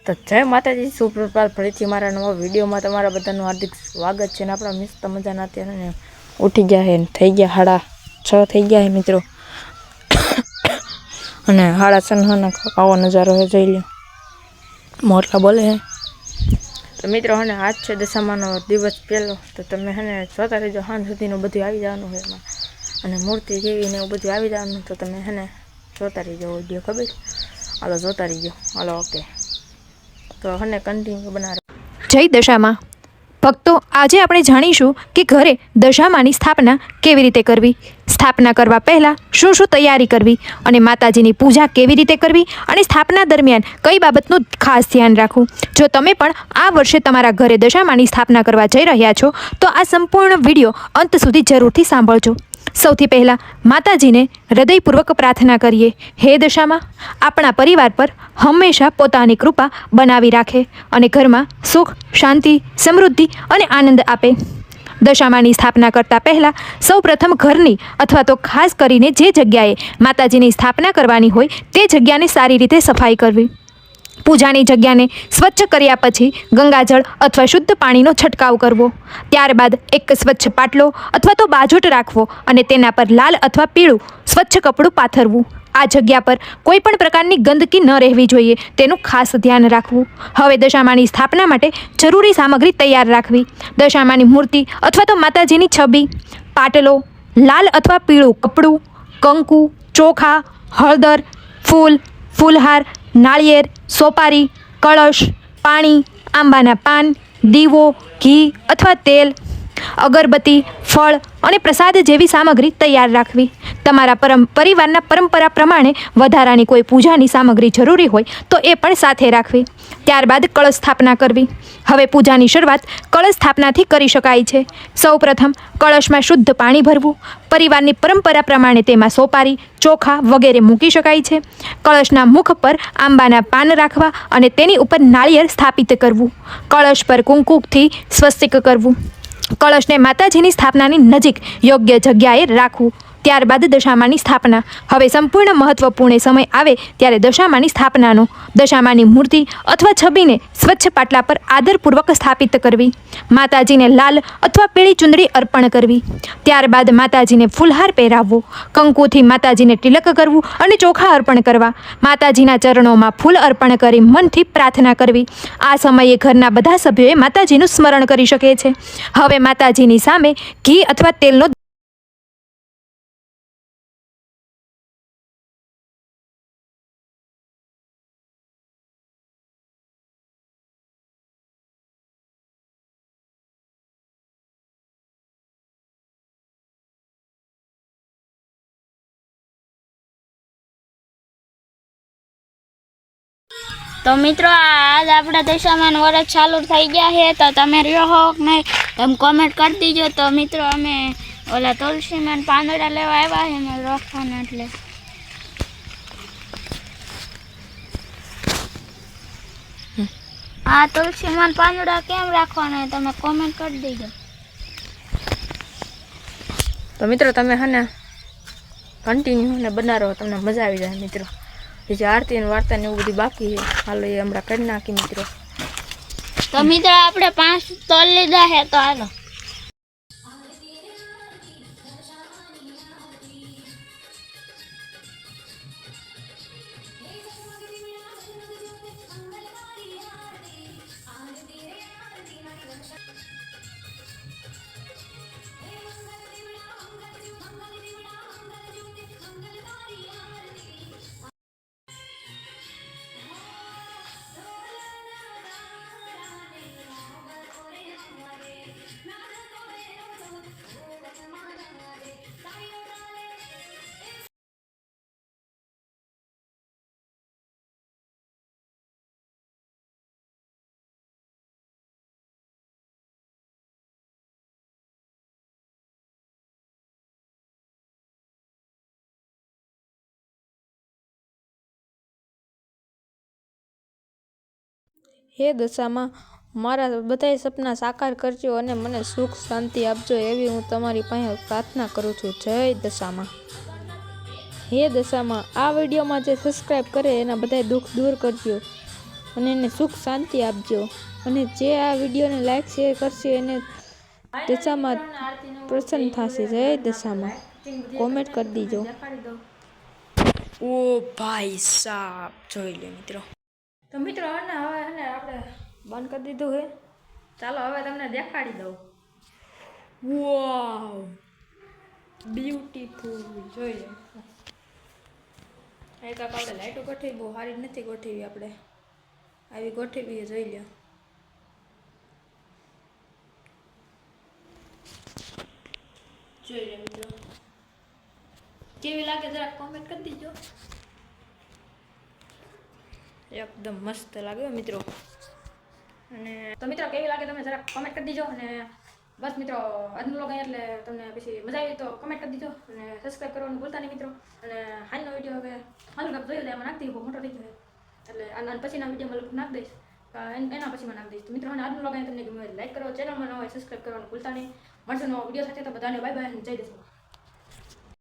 તો જય માતાજી, સુપ્રભાત. ફરીથી મારા નવા વિડીયોમાં તમારા બધાનું હાર્દિક સ્વાગત છે. ને આપણા મસ્ત મજાના અત્યારે ઉઠી ગયા હે, થઈ ગયા 6:30 થઈ ગયા હે મિત્રો. અને 6:30 આવો નજારો હે, જોઈ લો. મોરલા બોલે હે. તો મિત્રો હે ને આજ છે દશામાનો દિવસ પહેલો. તો તમે હે ને જોતા રહેજો, સાંજ સુધીનું બધું આવી જવાનું હોય એમાં. અને મૂર્તિ જેવી ને એવું બધું આવી જવાનું. તો તમે હે ને જોતા રહેજો વિડીયો, ખબર? હાલો જોતા રહીજો. Hello okay. તો હને કન્ટિન્યુ બનાવો. જય દશામાં ભક્તો, આજે આપણે જાણીશું કે ઘરે દશામાની સ્થાપના કેવી રીતે કરવી, સ્થાપના કરવા પહેલાં શું શું તૈયારી કરવી, અને માતાજીની પૂજા કેવી રીતે કરવી, અને સ્થાપના દરમિયાન કઈ બાબતનું ખાસ ધ્યાન રાખવું. જો તમે પણ આ વર્ષે તમારા ઘરે દશામાની સ્થાપના કરવા જઈ રહ્યા છો તો આ સંપૂર્ણ વિડીયો અંત સુધી જરૂરથી સાંભળજો. સૌથી પહેલાં માતાજીને હૃદયપૂર્વક પ્રાર્થના કરીએ, હે દશામાં, આપણા પરિવાર પર હંમેશા પોતાની કૃપા બનાવી રાખે અને ઘરમાં સુખ, શાંતિ, સમૃદ્ધિ અને આનંદ આપે. દશામાની સ્થાપના કરતાં પહેલાં સૌ પ્રથમ ઘરની અથવા તો ખાસ કરીને જે જગ્યાએ માતાજીની સ્થાપના કરવાની હોય તે જગ્યાને સારી રીતે સફાઈ કરવી. પૂજાની જગ્યાને સ્વચ્છ કર્યા પછી ગંગાજળ અથવા શુદ્ધ પાણીનો છંટકાવ કરવો. ત્યારબાદ એક સ્વચ્છ પાટલો અથવા તો બાજોટ રાખવો અને તેના પર લાલ અથવા પીળું સ્વચ્છ કપડું પાથરવું. આ જગ્યા પર કોઈ પણ પ્રકારની ગંદકી ન રહેવી જોઈએ, તેનું ખાસ ધ્યાન રાખવું. હવે દશામાની સ્થાપના માટે જરૂરી સામગ્રી તૈયાર રાખવી. દશામાની મૂર્તિ અથવા તો માતાજીની છબી, પાટલો, લાલ અથવા પીળું કપડું, કંકુ, ચોખા, હળદર, ફૂલ, ફૂલહાર, નાળિયેર, સોપારી, કળશ, પાણી, આંબાના પાન, દીવો, ઘી અથવા તેલ, અગરબત્તી, ફળ અને પ્રસાદ જેવી સામગ્રી તૈયાર રાખવી. તમારા પરિવારના પરંપરા પ્રમાણે વધારાની કોઈ પૂજાની સામગ્રી જરૂરી હોય તો એ પણ સાથે રાખવી. ત્યારબાદ કળશ સ્થાપના કરવી. હવે પૂજાની શરૂઆત કળશ સ્થાપનાથી કરી શકાય છે. સૌપ્રથમ કળશમાં શુદ્ધ પાણી ભરવું. પરિવારની પરંપરા પ્રમાણે તેમાં સોપારી, ચોખા વગેરે મૂકી શકાય છે. કળશના મુખ પર આંબાના પાન રાખવા અને તેની ઉપર નાળિયેર સ્થાપિત કરવું. કળશ પર કુંકુમથી સ્વસ્તિક કરવું. કળશને માતાજીની સ્થાપનાની નજીક યોગ્ય જગ્યાએ રાખવું. ત્યારબાદ દશામાની સ્થાપના. હવે સંપૂર્ણ મહત્વપૂર્ણ સમય આવે ત્યારે દશામાની સ્થાપનાનો. દશામાની મૂર્તિ અથવા છબીને સ્વચ્છ પાટલા પર આદરપૂર્વક સ્થાપિત કરવી. માતાજીને લાલ અથવા પીળી ચુંદડી અર્પણ કરવી. ત્યારબાદ માતાજીને ફૂલહાર પહેરાવવો. કંકુથી માતાજીને તિલક કરવું અને ચોખા અર્પણ કરવા. માતાજીના ચરણોમાં ફૂલ અર્પણ કરી મનથી પ્રાર્થના કરવી. આ સમયે ઘરના બધા સભ્યોએ માતાજીનું સ્મરણ કરી શકે છે. હવે માતાજીની સામે ઘી અથવા તેલનો તો મિત્રો આજ આપણા દશામાન વર્ષ ચાલુ થઈ ગયા છે. તો તમે રહ્યો હો કે નહીં તમે કોમેન્ટ કરી દીજો. તો મિત્રો અમે ઓલા તુલસીમાં પાંદડા લેવા આવ્યા છે ને રાખવાના, એટલે આ તુલસીમાં પાંદડા કેમ રાખવાના તમે કોમેન્ટ કરી દેજો. તો મિત્રો તમે હે ને કન્ટિન્યુ ને બનાવો, તમને મજા આવી જાય મિત્રો. જે આરતી અને વાર્તા ને એવું બધું બાકી છે, હાલો એ હમણાં કરી નાખી મિત્રો. તો મિત્રો આપણે 5 તોલ લીધા છે. તો હાલો હે દશામાં, મારા બધાય સપના સાકાર કરજો અને મને સુખ શાંતિ આપજો, એવી હું તમારી પાસે પ્રાર્થના કરું છું. જય દશામાં. હે દશામાં, આ વિડીયોમાં જે સબસ્ક્રાઈબ કરે એના બધાય દુઃખ દૂર કરજો. અને એને સુખ શાંતિ આપજો. અને જે આ વિડીયોને લાઈક શેર કરશે એને દશામાં પ્રસન્ન થશે. જય દશામાં. કોમેન્ટ કરી દીજો. ઓ ભાઈ સાહેબ જોઈ લે મિત્રો. તો મિત્રો હવે આપણે બંધ કરી દીધું હે. ચાલો હવે તમને દેખાડી દઉં. વાવ બ્યુટીફુલ જોઈ લો. એક આપણે લાઈટો ગોઠવી બહુ સારી નથી ગોઠવી આપણે. આવી ગોઠવી જોઈ લો. જોઈ લો મિત્રો. કેવી લાગે જરા કોમેન્ટ કરી દીજો. એકદમ મસ્ત લાગ્યો મિત્રો. અને તો મિત્રો કેવી લાગે તમે જરા કોમેન્ટ કરી દીજો. અને બસ મિત્રો આજનો વ્લોગ એટલે તમને પછી મજા આવી તો કોમેન્ટ કરી દીજો. અને સબસ્ક્રાઈબ કરવાનું ભૂલતા નહીં મિત્રો. અને હાલનો વિડીયો હવે હાલ જોયું એમાં નાખતી બહુ મોટો થઈ ગયો એટલે આના પછીના વિડીયોમાં નાખી દઈશ. એના પછીમાં નાખી દઈશ. તો મિત્રો આજનો વ્લોગ તમને ગમે લાઈક કરો, ચેનલમાં ન હોય સબસ્ક્રાઈબ કરવાનું ભૂલતા નહીં. મળશે નવો વિડીયો સાથે. તો બધાને બાય બાય અને જય દશમાં.